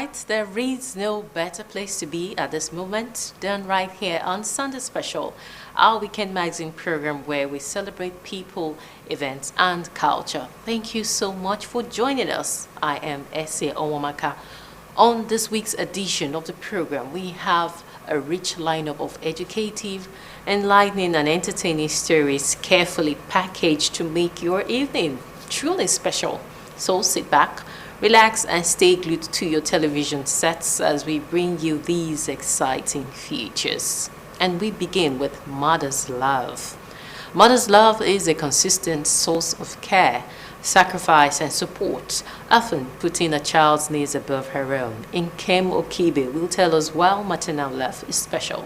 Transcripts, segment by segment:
right, there is no better place to be at this moment than right here on Sunday Special, our weekend magazine program where we celebrate people, events, and culture. Thank you so much for joining us. I am Ese Owamaka. On this week's edition of the program, we have a rich lineup of educative, enlightening, and entertaining stories carefully packaged to make your evening truly special. So sit back, relax, and stay glued to your television sets as we bring you these exciting features. And we begin with Mother's Love. Mother's love is a consistent source of care, sacrifice, and support, often putting a child's needs above her own. Nkem Okibe will tell us why maternal love is special.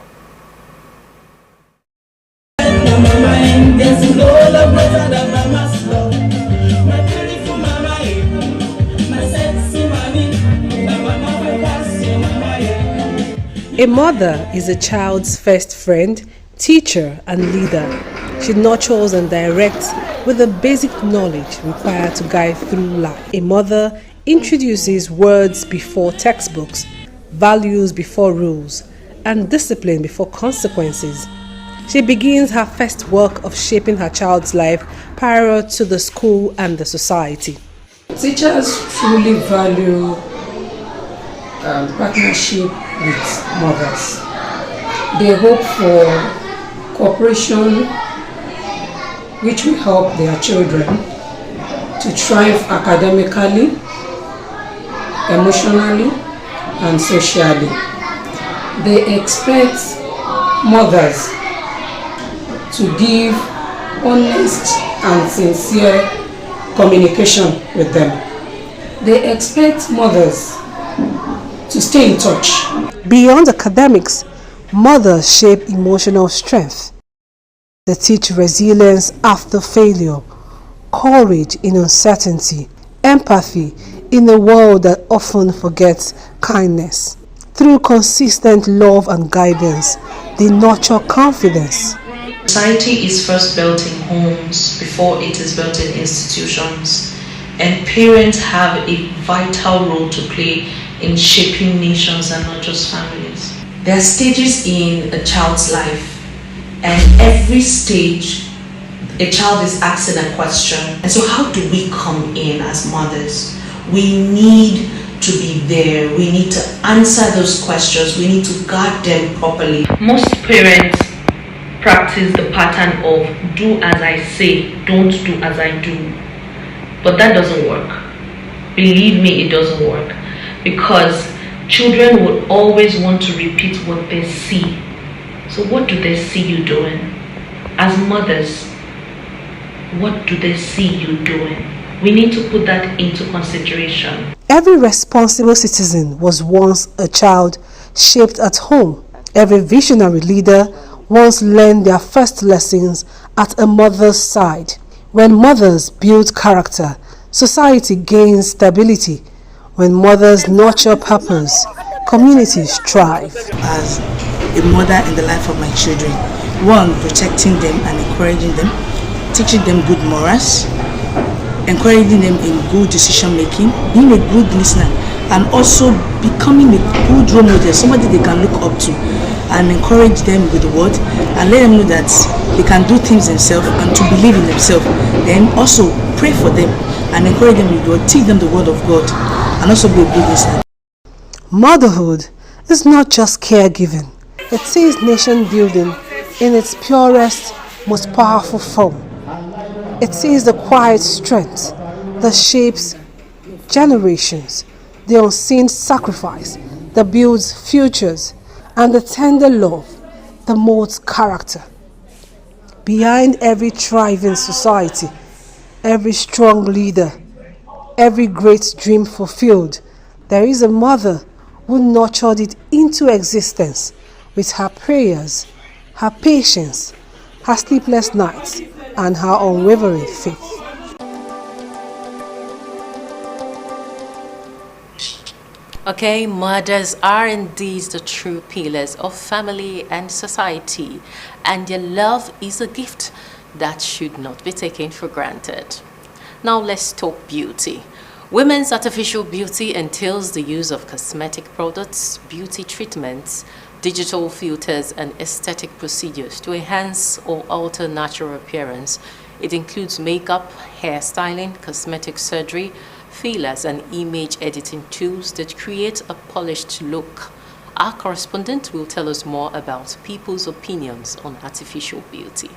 A mother is a child's first friend, teacher, and leader. She nurtures and directs with the basic knowledge required to guide through life. A mother introduces words before textbooks, values before rules, and discipline before consequences. She begins her first work of shaping her child's life prior to the school and the society. Teachers truly value partnership with mothers. They hope for cooperation which will help their children to thrive academically, emotionally, and socially. They expect mothers to give honest and sincere communication with them. They expect mothers to stay in touch. Beyond academics, mothers shape emotional strength. They teach resilience after failure, courage in uncertainty, empathy in a world that often forgets kindness. Through consistent love and guidance, they nurture confidence. Society is first built in homes before it is built in institutions, and parents have a vital role to play in shaping nations and not just families. There are stages in a child's life, and every stage a child is asking a question. And so how do we come in as mothers? We need to be there. We need to answer those questions. We need to guard them properly. Most parents practice the pattern of do as I say, don't do as I do. But that doesn't work. Believe me, it doesn't work. Because children will always want to repeat what they see. So what do they see you doing? As mothers, what do they see you doing? We need to put that into consideration. Every responsible citizen was once a child shaped at home. Every visionary leader once learned their first lessons at a mother's side. When mothers build character, society gains stability. When mothers nurture purpose, communities thrive. As a mother in the life of my children, one, protecting them and encouraging them, teaching them good morals, encouraging them in good decision making, being a good listener, and also becoming a good role model, somebody they can look up to, and encourage them with the word and let them know that they can do things themselves and to believe in themselves. Then also pray for them and encourage them with God, teach them the word of God, and also be a good listener. Motherhood is not just caregiving. It is nation building in its purest, most powerful form. It is the quiet strength that shapes generations, the unseen sacrifice that builds futures, and the tender love that molds character. Behind every thriving society, every strong leader, every great dream fulfilled, there is a mother who nurtured it into existence with her prayers, her patience, her sleepless nights, and her unwavering faith. Okay, mothers are indeed the true pillars of family and society, and their love is a gift that should not be taken for granted. Now let's talk beauty. Women's artificial beauty entails the use of cosmetic products, beauty treatments, digital filters, and aesthetic procedures to enhance or alter natural appearance. It includes makeup, hairstyling, cosmetic surgery, fillers, and image editing tools that create a polished look. Our correspondent will tell us more about people's opinions on artificial beauty.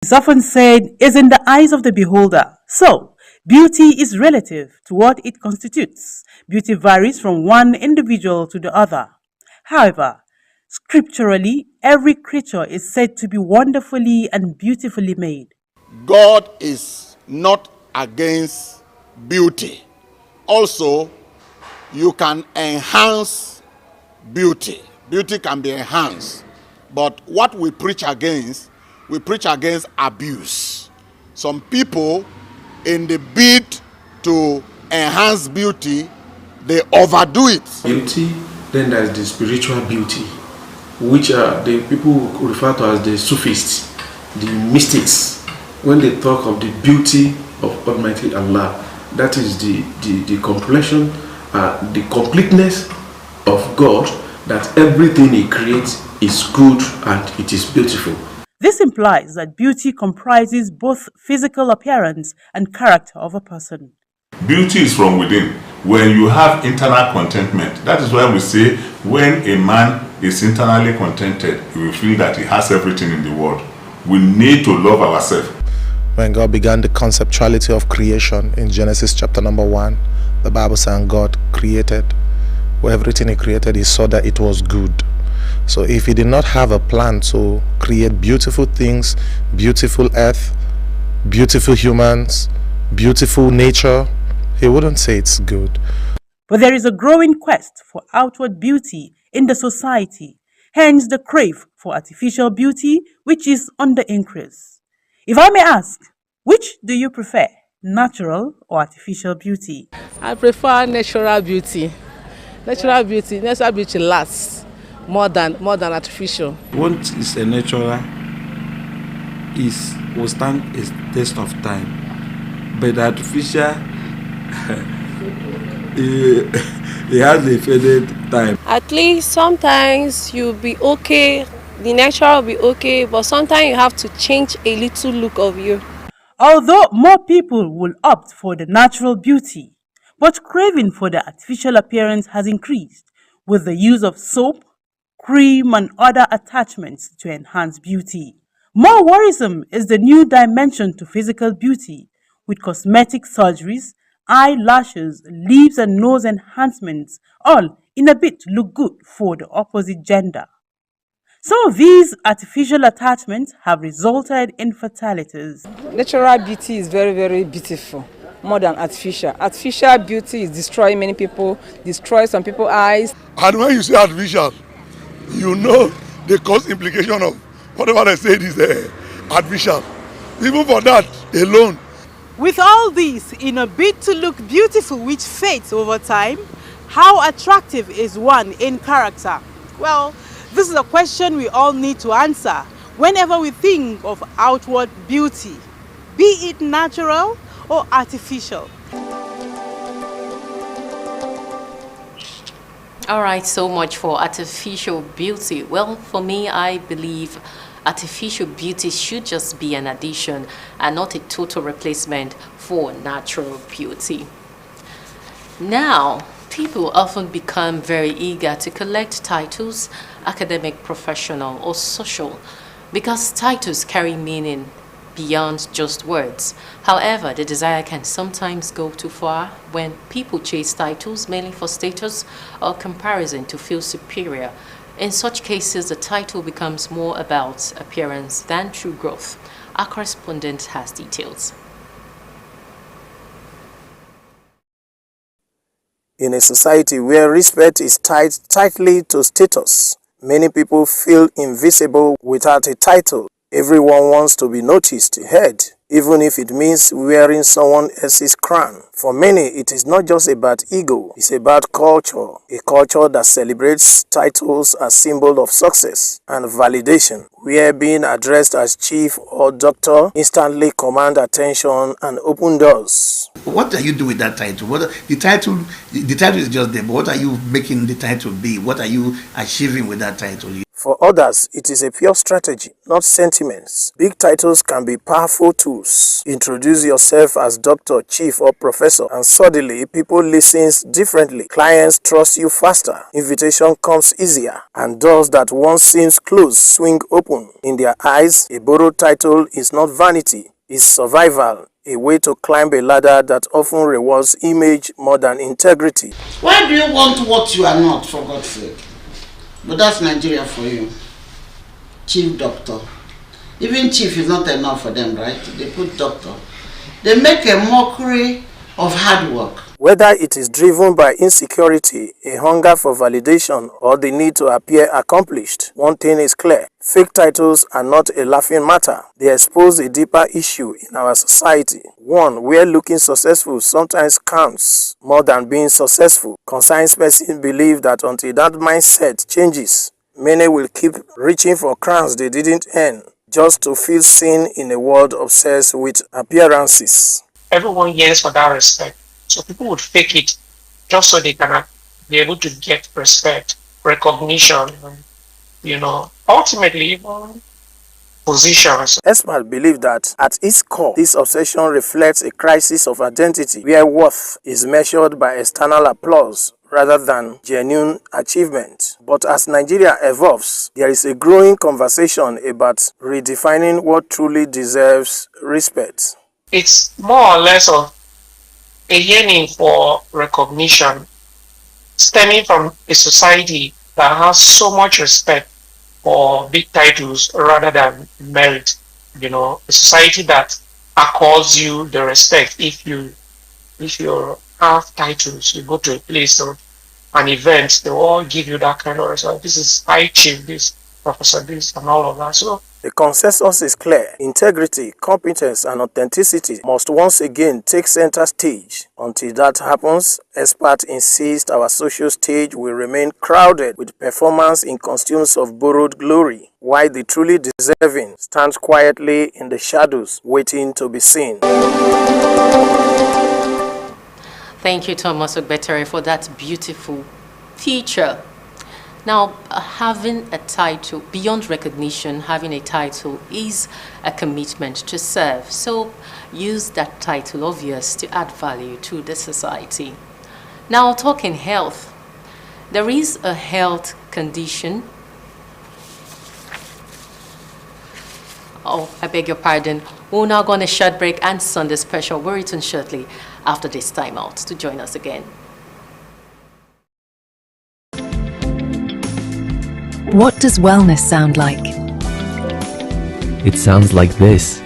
It's often said is in the eyes of the beholder. So, beauty is relative to what it constitutes. Beauty varies from one individual to the other. However, scripturally, every creature is said to be wonderfully and beautifully made. God is not against beauty. Also, you can enhance beauty. Beauty can be enhanced. But what we preach against abuse. Some people, in the bid to enhance beauty, they overdo it. Beauty, then there's the spiritual beauty, which are the people refer to as the Sufis, the mystics. When they talk of the beauty of Almighty Allah, that is the completion, the completeness of God, that everything He creates is good and it is beautiful. This implies that beauty comprises both physical appearance and character of a person. Beauty is from within. When you have internal contentment, that is why we say when a man is internally contented, he will feel that he has everything in the world. We need to love ourselves. When God began the conceptuality of creation in Genesis chapter number 1, the Bible says God created. Well, everything He created, He saw that it was good. So if He did not have a plan to create beautiful things, beautiful earth, beautiful humans, beautiful nature, He wouldn't say it's good. But there is a growing quest for outward beauty in the society, hence the crave for artificial beauty, which is on the increase. If I may ask, which do you prefer, natural or artificial beauty? I prefer natural beauty. Natural beauty lasts more than artificial. What is a natural will stand a test of time, but the artificial it has a faded time. At least sometimes you'll be okay, the natural will be okay, but sometimes you have to change a little look of you. Although more people will opt for the natural beauty, but craving for the artificial appearance has increased with the use of soap, cream, and other attachments to enhance beauty. More worrisome is the new dimension to physical beauty, with cosmetic surgeries, eyelashes, lips and nose enhancements, all in a bid to look good for the opposite gender. Some of these artificial attachments have resulted in fatalities. Natural beauty is very, very beautiful, more than artificial. Artificial beauty is destroying many people, destroys some people's eyes. And when you say artificial, you know the cause implication of whatever I said is artificial. Even for that alone. With all this, in a bid to look beautiful which fades over time, how attractive is one in character? Well, this is a question we all need to answer whenever we think of outward beauty, be it natural or artificial. All right, so much for artificial beauty. Well, for me, I believe artificial beauty should just be an addition and not a total replacement for natural beauty. Now, people often become very eager to collect titles, academic, professional, or social, because titles carry meaning beyond just words. However, the desire can sometimes go too far when people chase titles mainly for status or comparison to feel superior. In such cases, the title becomes more about appearance than true growth. Our correspondent has details. In a society where respect is tied tightly to status, many people feel invisible without a title. Everyone wants to be noticed, heard, even if it means wearing someone else's crown. For many, it is not just about ego, it's about culture, a culture that celebrates titles as symbol of success and validation, where being addressed as chief or doctor instantly command attention and open doors. What are you doing with that title? The title is just there, but what are you making the title be? What are you achieving with that title? For others, it is a pure strategy, not sentiments. Big titles can be powerful tools. Introduce yourself as doctor, chief, or professor, and suddenly people listen differently. Clients trust you faster. Invitation comes easier, and doors that once seemed closed swing open. In their eyes, a borrowed title is not vanity, it's survival. A way to climb a ladder that often rewards image more than integrity. Why do you want what you are not, for God's sake? But that's Nigeria for you. Chief doctor. Even chief is not enough for them, right? They put doctor. They make a mockery of hard work. Whether it is driven by insecurity, a hunger for validation, or the need to appear accomplished, one thing is clear. Fake titles are not a laughing matter. They expose a deeper issue in our society. One where looking successful sometimes counts more than being successful. Concerned persons believe that until that mindset changes, many will keep reaching for crowns they didn't earn, just to feel seen in a world obsessed with appearances. Everyone yearns for that respect. So people would fake it just so they can be able to get respect, recognition, ultimately even positions. Experts believe that at its core, this obsession reflects a crisis of identity where worth is measured by external applause rather than genuine achievement. But as Nigeria evolves, there is a growing conversation about redefining what truly deserves respect. It's more or less of a yearning for recognition stemming from a society that has so much respect for big titles rather than merit. A society that accords you the respect if you have titles, you go to a place or an event, they will all give you that kind of respect. This is high chief, this professor, this, and all of that. So the consensus is clear. Integrity, competence, and authenticity must once again take center stage. Until that happens, experts insist our social stage will remain crowded with performance in costumes of borrowed glory, while the truly deserving stand quietly in the shadows, waiting to be seen. Thank you, Thomas Ogbetere, for that beautiful feature. Now, having a title, beyond recognition, having a title is a commitment to serve. So use that title of yours to add value to the society. Now, talking health, there is a health condition. Oh, I beg your pardon. We're now going to short break and Sunday special. We'll return shortly after this time out to join us again. What does wellness sound like? It sounds like this.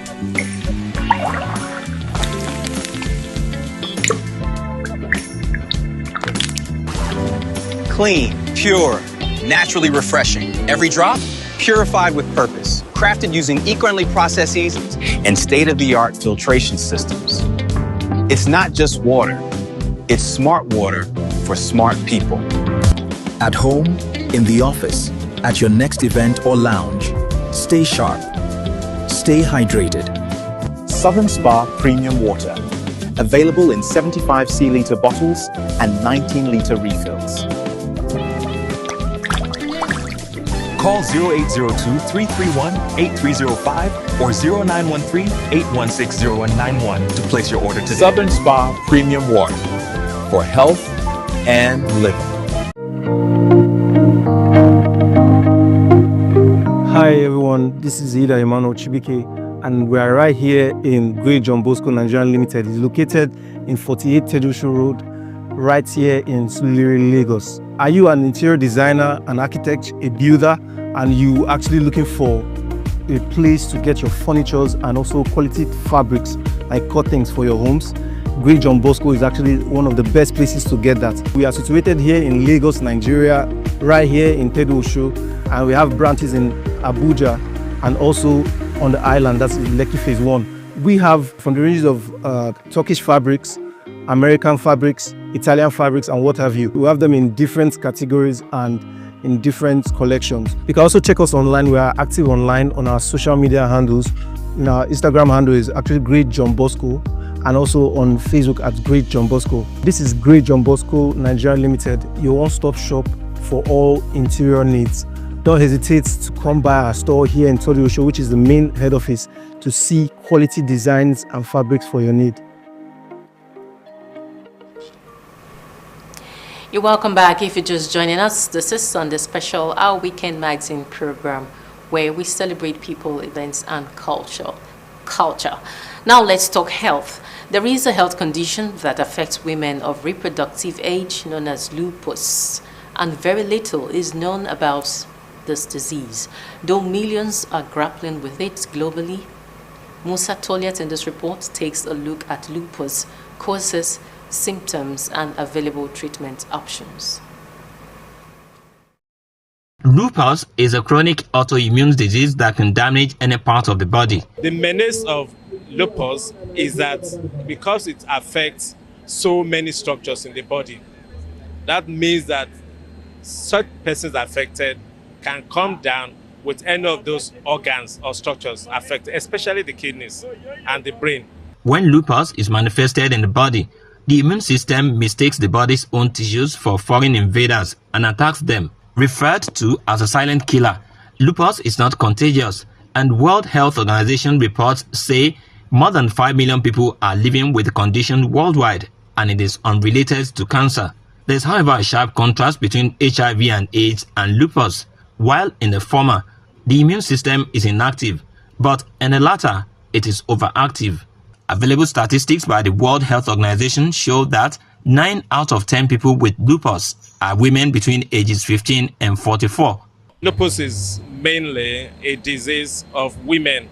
Clean, pure, naturally refreshing. Every drop, purified with purpose. Crafted using eco-friendly processes and state-of-the-art filtration systems. It's not just water. It's smart water for smart people. At home, in the office, at your next event or lounge, stay sharp, stay hydrated. Southern Spa Premium Water, available in 75 c-liter bottles and 19-liter refills. Call 0802-331-8305 or 0913-816-0191 to place your order today. Southern Spa Premium Water for health and living. Hi everyone, this is Ida Emmanuel Chibike and we are right here in Great John Bosco Nigeria Limited. It's located in 48 Tedushu Road, right here in Suliri, Lagos. Are you an interior designer, an architect, a builder, and you actually looking for a place to get your furnitures and also quality fabrics like curtains for your homes? Great John Bosco is actually one of the best places to get that. We are situated here in Lagos, Nigeria, right here in Tedushu, and we have branches in Abuja and also on the island, that's Lekki Phase 1. We have from the ranges of Turkish fabrics, American fabrics, Italian fabrics, and what have you. We have them in different categories and in different collections. You can also check us online. We are active online on our social media handles. Our Instagram handle is actually Great John Bosco, and also on Facebook at Great John Bosco. This is Great John Bosco Nigeria Limited, your one-stop shop for all interior needs. Don't hesitate to come by our store here in Tolu Osho, which is the main head office, to see quality designs and fabrics for your need. You're welcome back. If you're just joining us, this is Sunday Special, our weekend magazine program where we celebrate people, events, and culture. Now let's talk health. There is a health condition that affects women of reproductive age known as lupus, and very little is known about this disease, though millions are grappling with it globally. Musa Toliat in this report takes a look at lupus, causes, symptoms, and available treatment options. Lupus is a chronic autoimmune disease that can damage any part of the body. The menace of lupus is that because it affects so many structures in the body, that means that such persons affected can come down with any of those organs or structures affected, especially the kidneys and the brain. When lupus is manifested in the body, the immune system mistakes the body's own tissues for foreign invaders and attacks them. Referred to as a silent killer, lupus is not contagious, and World Health Organization reports say more than 5 million people are living with the condition worldwide, and it is unrelated to cancer. There is, however, a sharp contrast between HIV and AIDS and lupus. While in the former, the immune system is inactive, but in the latter, it is overactive. Available statistics by the World Health Organization show that 9 out of 10 people with lupus are women between ages 15 and 44. Lupus is mainly a disease of women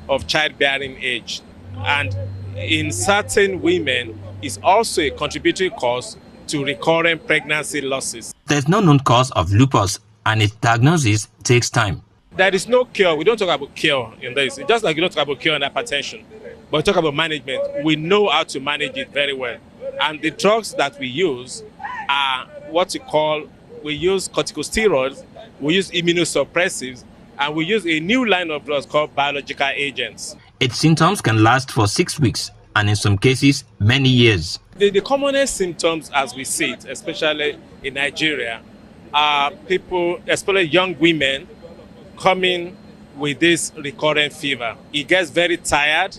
of childbearing age, and in certain women is also a contributory cause to recurrent pregnancy losses. There's no known cause of lupus, and its diagnosis takes time. There is no cure. We don't talk about cure in this. It's just like you don't talk about cure in hypertension, but we talk about management. We know how to manage it very well. And the drugs that we use are we use corticosteroids, we use immunosuppressives, and we use a new line of drugs called biological agents. Its symptoms can last for 6 weeks, and in some cases, many years. The commonest symptoms as we see it, especially in Nigeria, are people, especially young women, coming with this recurrent fever. He gets very tired,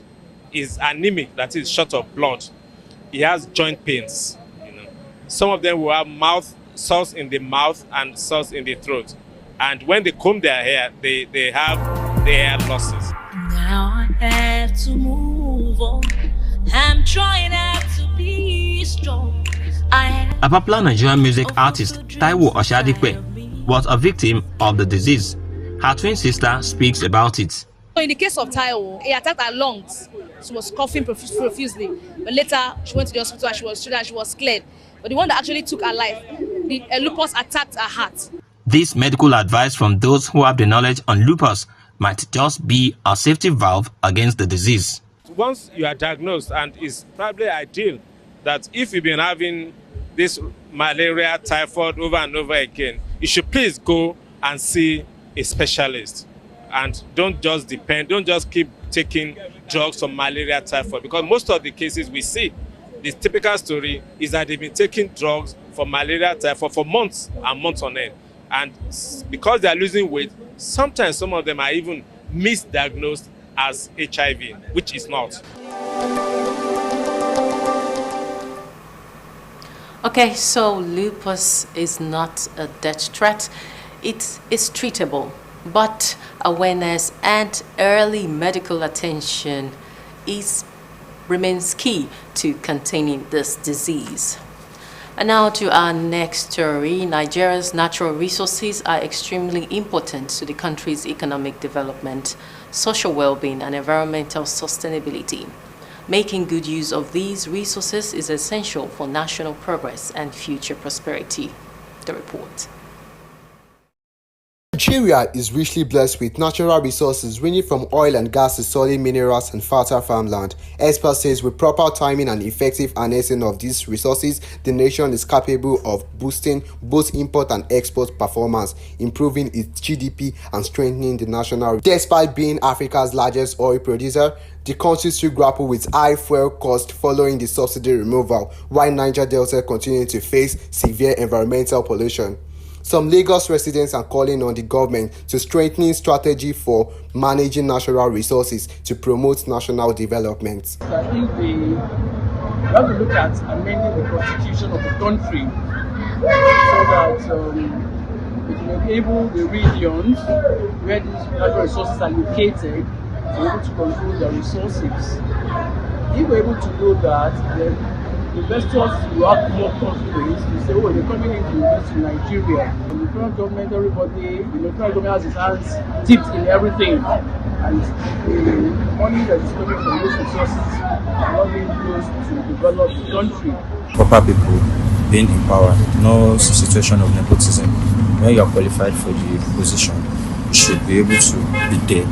is anemic, that is short of blood. He has joint pains. Some of them will have sores in the mouth and sores in the throat. And when they comb their hair, they have their hair losses. Now I have to move on. I'm trying not to be strong. A popular Nigerian music artist, Taiwo Oshadipe, was a victim of the disease. Her twin sister speaks about it. So in the case of Taiwo, it attacked her lungs. She was coughing profusely. But later, she went to the hospital and she was cleared. But the one that actually took her life, the lupus attacked her heart. This medical advice from those who have the knowledge on lupus might just be a safety valve against the disease. Once you are diagnosed, and it's probably ideal that if you've been having this malaria, typhoid over and over again, you should please go and see a specialist. And don't just keep taking drugs for malaria, typhoid, because most of the cases we see, the typical story is that they've been taking drugs for malaria, typhoid for months and months on end. And because they are losing weight, sometimes some of them are even misdiagnosed as HIV, which is not. Okay, so lupus is not a death threat. It is treatable, but awareness and early medical attention remains key to containing this disease. And now to our next story. Nigeria's natural resources are extremely important to the country's economic development, social well-being, and environmental sustainability. Making good use of these resources is essential for national progress and future prosperity. The report. Nigeria is richly blessed with natural resources ranging from oil and gas to solid minerals and fertile farmland. Experts say with proper timing and effective harnessing of these resources, the nation is capable of boosting both import and export performance, improving its GDP and strengthening the national. Despite being Africa's largest oil producer, the country still grapple with high fuel costs following the subsidy removal, while Niger Delta continues to face severe environmental pollution. Some Lagos residents are calling on the government to strengthen strategy for managing natural resources to promote national development. I think we have to look at amending the constitution of the country so that it will enable the regions where these natural resources are located to be able to control their resources. If we're able to do that, then investors will have more confidence to say, oh, they're coming in to invest in Nigeria. And the federal government, everybody, the federal government has its hands dipped in everything. And the money that is coming from those resources are not being used to develop the country. Proper people being in power, no situation of nepotism. When you are qualified for the position, you should be able to be there.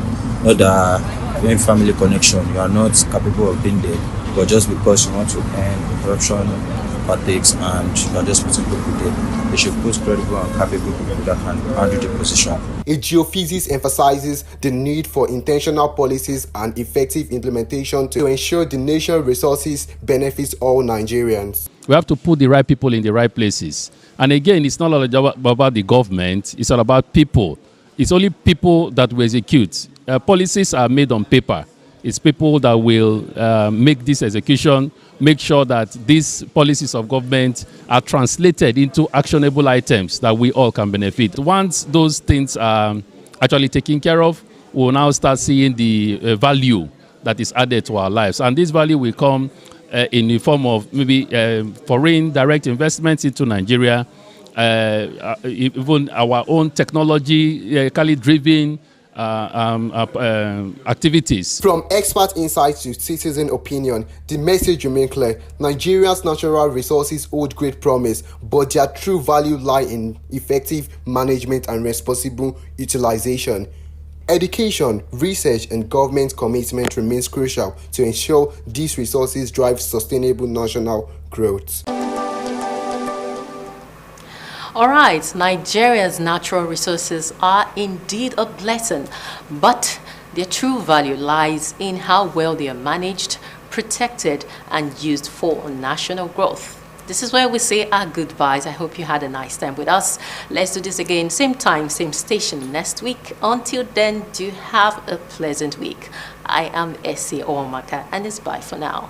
Not that when family connection, you are not capable of being there. But just because you want to earn corruption partakes and you are just putting people there, they should put credible and capable people that can handle the position. A geophysics emphasizes the need for intentional policies and effective implementation to ensure the national resources benefits all Nigerians. We have to put the right people in the right places. And again, it's not all about the government, it's all about people. It's only people that will execute. Policies are made on paper. It's people that will make this execution, make sure that these policies of government are translated into actionable items that we all can benefit. Once those things are actually taken care of, we'll now start seeing the value that is added to our lives. And this value will come in the form of maybe foreign direct investments into Nigeria, even our own technologically driven activities. From expert insights to citizen opinion, the message remains clear. Nigeria's natural resources hold great promise, but their true value lies in effective management and responsible utilization. Education, research, and government commitment remains crucial to ensure these resources drive sustainable national growth. All right, Nigeria's natural resources are indeed a blessing, but their true value lies in how well they are managed, protected, and used for national growth. This is where we say our goodbyes. I hope you had a nice time with us. Let's do this again, same time, same station next week. Until then, do have a pleasant week. I am Essie Omaka, and it's bye for now.